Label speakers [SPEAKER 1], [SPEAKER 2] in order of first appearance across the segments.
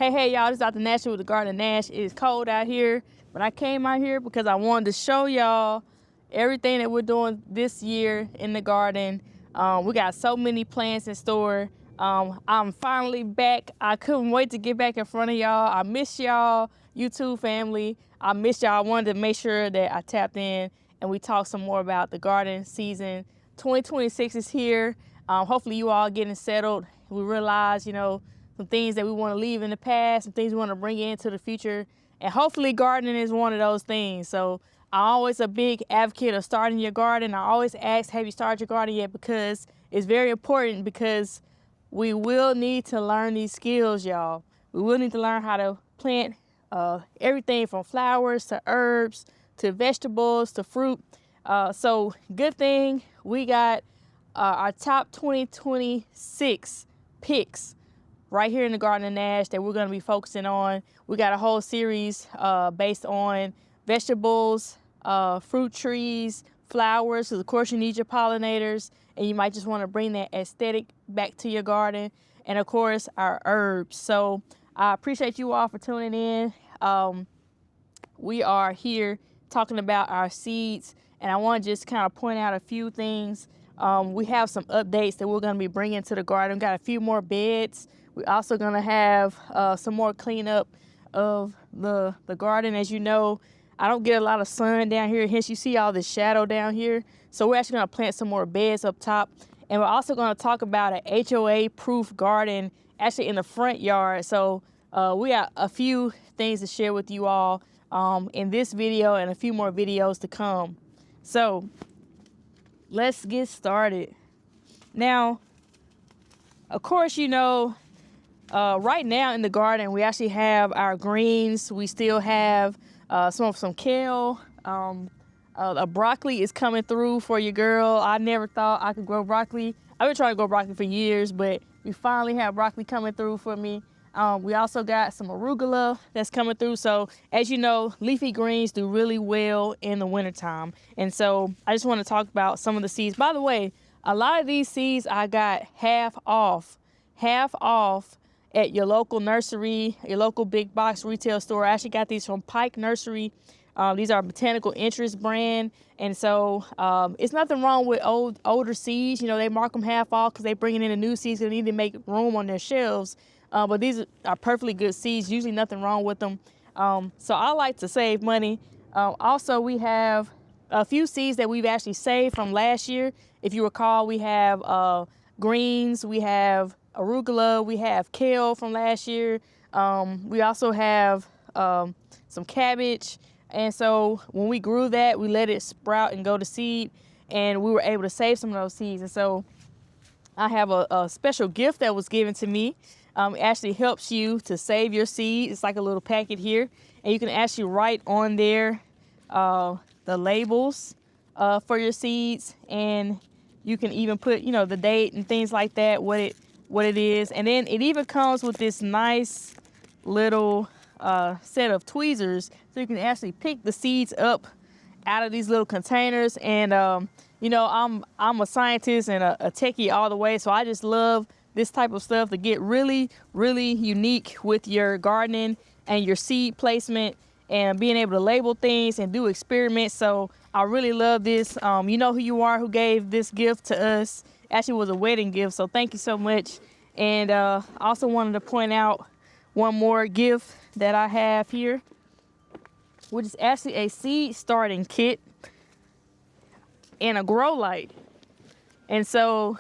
[SPEAKER 1] Hey y'all, this is Dr. Nash with the Garden of Nash. It is cold out here, but I came out here because I wanted to show y'all everything that we're doing this year in the garden. We got so many plants in store. I'm finally back. I couldn't wait to get back in front of y'all. I miss y'all, YouTube family. I miss y'all. I wanted to make sure that I tapped in and we talked some more about the garden season. 2026 is here. Hopefully you all getting settled. We realize, some things that we want to leave in the past, some things we want to bring into the future. And hopefully gardening is one of those things. So I'm always a big advocate of starting your garden. I always ask, have you started your garden yet? Because it's very important, because we will need to learn these skills, y'all. We will need to learn how to plant everything from flowers to herbs to vegetables to fruit. So good thing we got our top 2026 picks right here in the Garden of Nash that we're going to be focusing on. We got a whole series based on vegetables, fruit trees, flowers, because of course you need your pollinators, and you might just want to bring that aesthetic back to your garden, and of course our herbs. So I appreciate you all for tuning in. We are here talking about our seeds, and I want to just kind of point out a few things. We have some updates that we're going to be bringing to the garden. We got a few more beds. We're also going to have some more cleanup of the garden. As you know, I don't get a lot of sun down here, hence you see all this shadow down here. So we're actually going to plant some more beds up top. And we're also going to talk about an HOA-proof garden actually in the front yard. So we got a few things to share with you all in this video and a few more videos to come. So let's get started. Now, of course, right now in the garden, we actually have our greens. We still have some kale. A broccoli is coming through for your girl. I never thought I could grow broccoli. I've been trying to grow broccoli for years, but we finally have broccoli coming through for me. We also got some arugula that's coming through. So as you know, leafy greens do really well in the wintertime. And so I just want to talk about some of the seeds. By the way, a lot of these seeds I got half off at your local nursery, your local big box retail store. I actually got these from Pike Nursery. These are Botanical Interest brand. And so it's nothing wrong with older seeds. They mark them half off because they're bringing in the new seeds. They need to make room on their shelves. But these are perfectly good seeds. Usually nothing wrong with them. So I like to save money. Also, we have a few seeds that we've actually saved from last year. If you recall, we have greens, we have arugula, we have kale from last year. We also have some cabbage. And so when we grew that, we let it sprout and go to seed, and we were able to save some of those seeds. And so I have a special gift that was given to me. It actually helps you to save your seed. It's like a little packet here, and you can actually write on there the labels for your seeds, and you can even put the date and things like that, what it is. And then it even comes with this nice little set of tweezers, so you can actually pick the seeds up out of these little containers. And I'm a scientist and a techie all the way, so I just love this type of stuff to get really, really unique with your gardening and your seed placement and being able to label things and do experiments. So I really love this. You know who you are, who gave this gift to us. Actually, it was a wedding gift, so thank you so much. And I also wanted to point out one more gift that I have here, which is actually a seed starting kit and a grow light. And so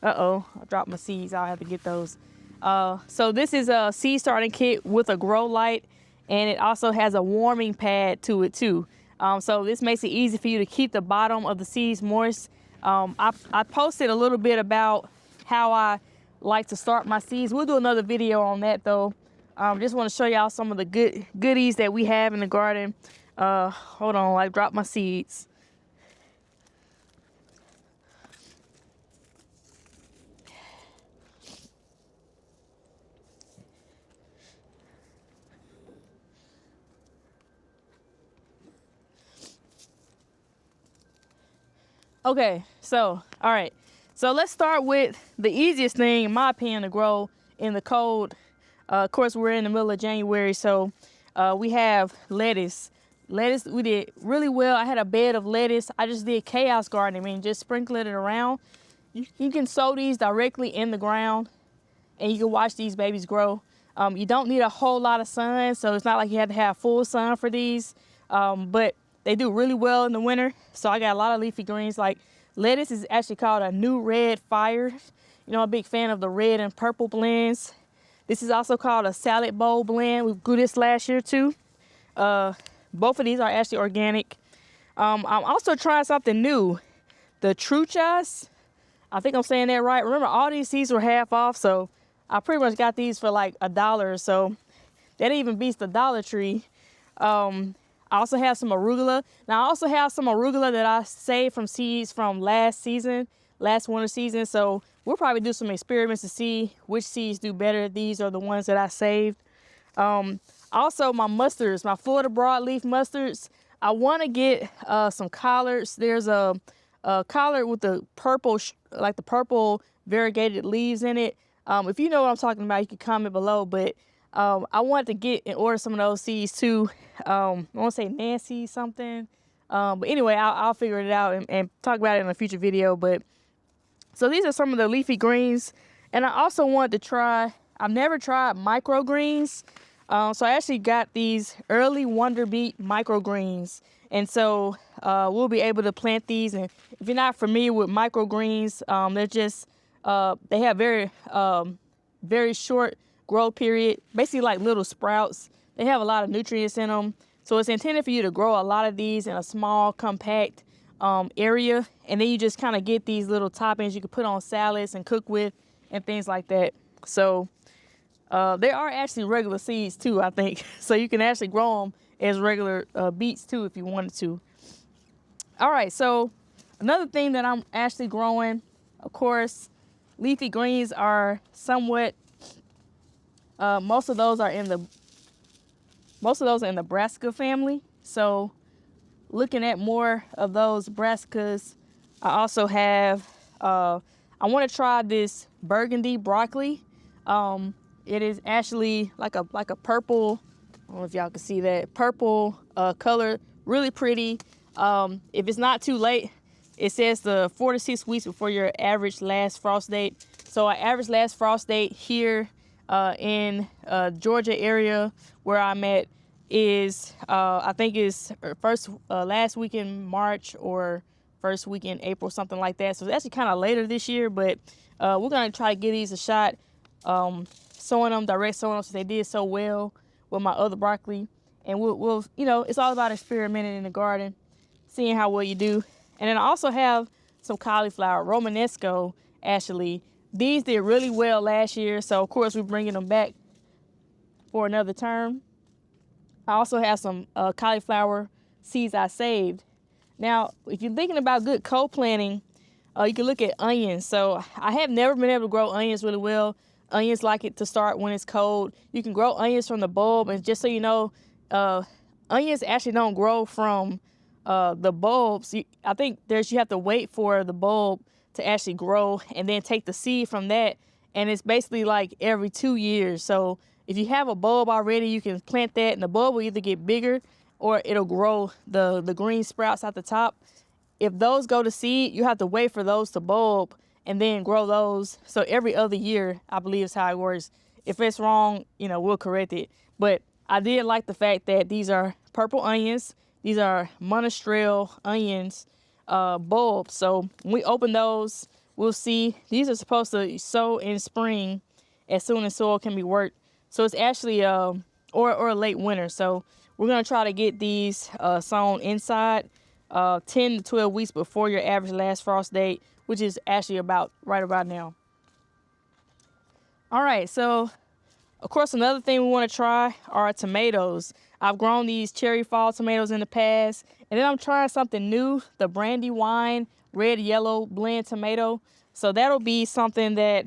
[SPEAKER 1] I dropped my seeds. I'll have to get those. So this is a seed starting kit with a grow light, and it also has a warming pad to it too. So this makes it easy for you to keep the bottom of the seeds moist. I posted a little bit about how I like to start my seeds. We'll do another video on that though. Just want to show y'all some of the goodies that we have in the garden. Hold on, I dropped my seeds. Okay, all right. So let's start with the easiest thing, in my opinion, to grow in the cold Of course, we're in the middle of January, so we have lettuce. Lettuce, we did really well. I had a bed of lettuce. I just did chaos gardening, I mean, just sprinkling it around. You can sow these directly in the ground, and you can watch these babies grow. You don't need a whole lot of sun, so it's not like you have to have full sun for these, but they do really well in the winter. So I got a lot of leafy greens. Like lettuce is actually called a new red fire. You know, I'm a big fan of the red and purple blends. This is also called a salad bowl blend. We grew this last year too. Both of these are actually organic. I'm also trying something new. The truchas. I think I'm saying that right. Remember, all these seeds were half off, so I pretty much got these for like $1 or so. That even beats the Dollar Tree. I also have some arugula. Now, I also have some arugula that I saved from seeds from last winter season. So we'll probably do some experiments to see which seeds do better. These are the ones that I saved. Also, my mustards, my Florida broadleaf mustards. I want to get some collards. There's a collard with the purple, like the purple variegated leaves in it. If you know what I'm talking about, you can comment below. But I wanted to get and order some of those seeds too. I want to say Nancy something. But anyway, I'll figure it out and talk about it in a future video. But so these are some of the leafy greens. And I also wanted to try, I've never tried microgreens. So I actually got these early Wonder Beet microgreens. And so we'll be able to plant these. And if you're not familiar with microgreens, they're just, they have very short growth period, basically like little sprouts. They have a lot of nutrients in them. So it's intended for you to grow a lot of these in a small, compact area. And then you just kind of get these little toppings you can put on salads and cook with and things like that. So they are actually regular seeds too, I think. So you can actually grow them as regular beets too if you wanted to. All right, so another thing that I'm actually growing, of course, leafy greens are somewhat, most of those are in the brassica family. So looking at more of those brassicas, I also have, I want to try this burgundy broccoli. It is actually like a purple, I don't know if y'all can see that, purple color, really pretty. If it's not too late, it says the 4 to 6 weeks before your average last frost date. So our average last frost date here in Georgia area where I'm at is, I think is last week in March or first week in April, something like that. So it's actually kind of later this year, but we're going to try to give these a shot. Sowing them, direct sowing them, since they did so well with my other broccoli. And we'll, you know, it's all about experimenting in the garden, seeing how well you do. And then I also have some cauliflower, Romanesco, actually. These did really well last year, so of course we're bringing them back for another term. I also have some cauliflower seeds I saved. Now, if you're thinking about good co-planting, you can look at onions. So I have never been able to grow onions really well. Onions like it to start when it's cold. You can grow onions from the bulb, and just so you know, onions actually don't grow from the bulbs. I think you have to wait for the bulb to actually grow and then take the seed from that, and it's basically like every 2 years. So if you have a bulb already, you can plant that, and the bulb will either get bigger or it'll grow the green sprouts at the top. If those go to seed, you have to wait for those to bulb and then grow those. So every other year, I believe is how it works. If it's wrong, you know, we'll correct it. But I did like the fact that these are purple onions. These are monastrell onions, bulbs. So when we open those, we'll see these are supposed to sow in spring as soon as soil can be worked. So it's actually, or late winter. So we're gonna try to get these sown inside 10 to 12 weeks before your average last frost date, which is actually right about now. All right, so of course another thing we want to try are tomatoes. I've grown these cherry fall tomatoes in the past, and then I'm trying something new, the Brandywine red yellow blend tomato. So that'll be something that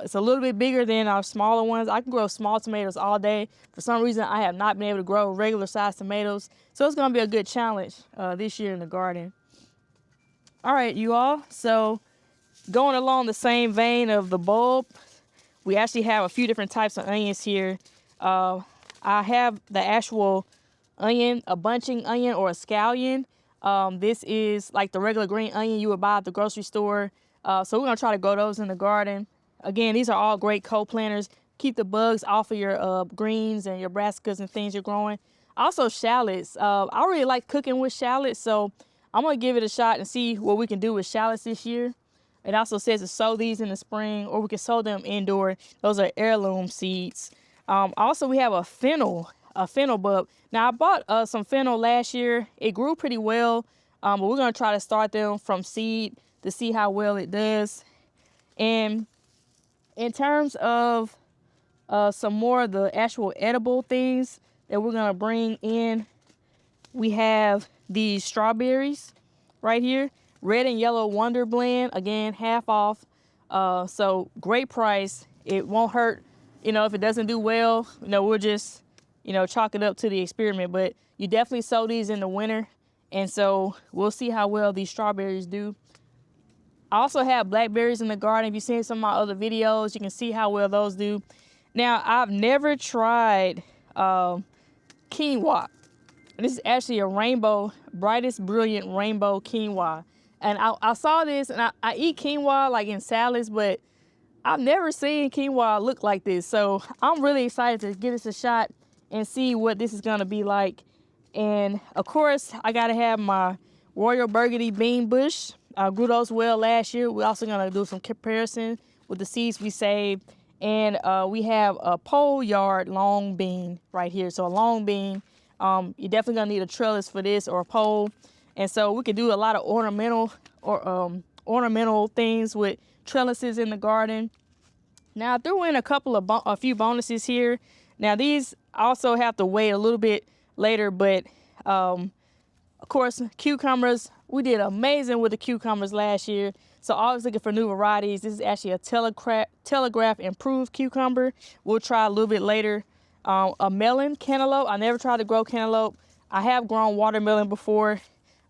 [SPEAKER 1] it's a little bit bigger than our smaller ones. I can grow small tomatoes all day. For some reason, I have not been able to grow regular sized tomatoes. So it's gonna be a good challenge this year in the garden. All right, you all, so going along the same vein of the bulb, We actually have a few different types of onions here. I have the actual onion, a bunching onion or a scallion. This is like the regular green onion you would buy at the grocery store. So we're gonna try to grow those in the garden. Again, these are all great co-planters. Keep the bugs off of your greens and your brassicas and things you're growing. Also shallots. I really like cooking with shallots, so I'm gonna give it a shot and see what we can do with shallots this year. It also says to sow these in the spring, or we can sow them indoor. Those are heirloom seeds. Also, we have a fennel bulb. Now, I bought some fennel last year. It grew pretty well, but we're gonna try to start them from seed to see how well it does. And in terms of some more of the actual edible things that we're gonna bring in, we have these strawberries right here. Red and yellow Wonder Blend, again, half off. So great price. It won't hurt, if it doesn't do well, we'll just, chalk it up to the experiment. But you definitely sow these in the winter. And so we'll see how well these strawberries do. I also have blackberries in the garden. If you've seen some of my other videos, you can see how well those do. Now, I've never tried quinoa. This is actually a rainbow, brightest brilliant rainbow quinoa. And I saw this, and I eat quinoa like in salads, but I've never seen quinoa look like this. So I'm really excited to give this a shot and see what this is gonna be like. And of course, I gotta have my Royal Burgundy bean bush. I grew those well last year. We're also gonna do some comparison with the seeds we saved. And we have a pole yard long bean right here. So a long bean, you're definitely gonna need a trellis for this or a pole. And so we could do a lot of ornamental things with trellises in the garden. Now I threw in a few bonuses here. Now these also have to wait a little bit later, but of course cucumbers. We did amazing with the cucumbers last year. So always looking for new varieties. This is actually a Telegraph improved cucumber. We'll try a little bit later. A melon cantaloupe. I never tried to grow cantaloupe. I have grown watermelon before.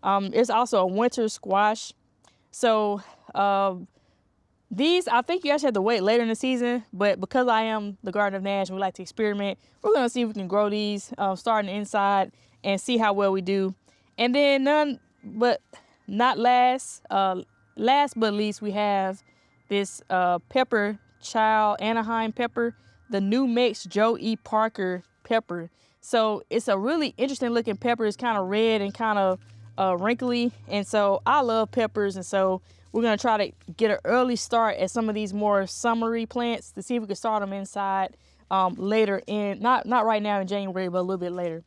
[SPEAKER 1] It's also a winter squash. So these, I think you actually have to wait later in the season, but because I am the Garden of Nash and we like to experiment, we're gonna see if we can grow these starting inside and see how well we do. And then last but least, we have this pepper child, Anaheim pepper, the New Mex Joe E. Parker pepper. So it's a really interesting looking pepper. It's kind of red and kind of wrinkly. And so I love peppers. And so we're going to try to get an early start at some of these more summery plants to see if we can start them inside later in, not right now in January, but a little bit later.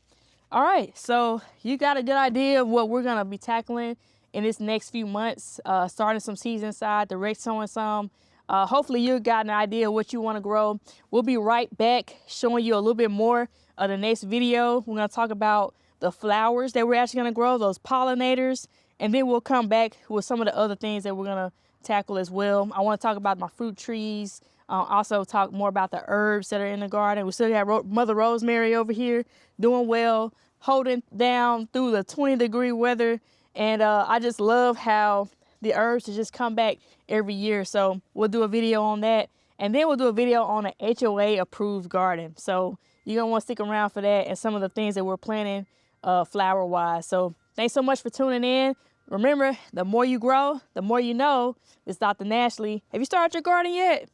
[SPEAKER 1] All right, so you got a good idea of what we're going to be tackling in this next few months, starting some seeds inside, direct sowing some. Hopefully you got an idea of what you want to grow. We'll be right back showing you a little bit more of the next video. We're going to talk about the flowers that we're actually going to grow, those pollinators, and then we'll come back with some of the other things that we're going to tackle as well. I want to talk about my fruit trees, also talk more about the herbs that are in the garden. We still got Mother Rosemary over here doing well, holding down through the 20-degree weather. And I just love how the herbs just come back every year. So we'll do a video on that. And then we'll do a video on an HOA approved garden. So you're going to want to stick around for that and some of the things that we're planting flower wise. So thanks so much for tuning in. Remember, the more you grow, the more you know. It's Dr. Nashley. Have you started your garden yet?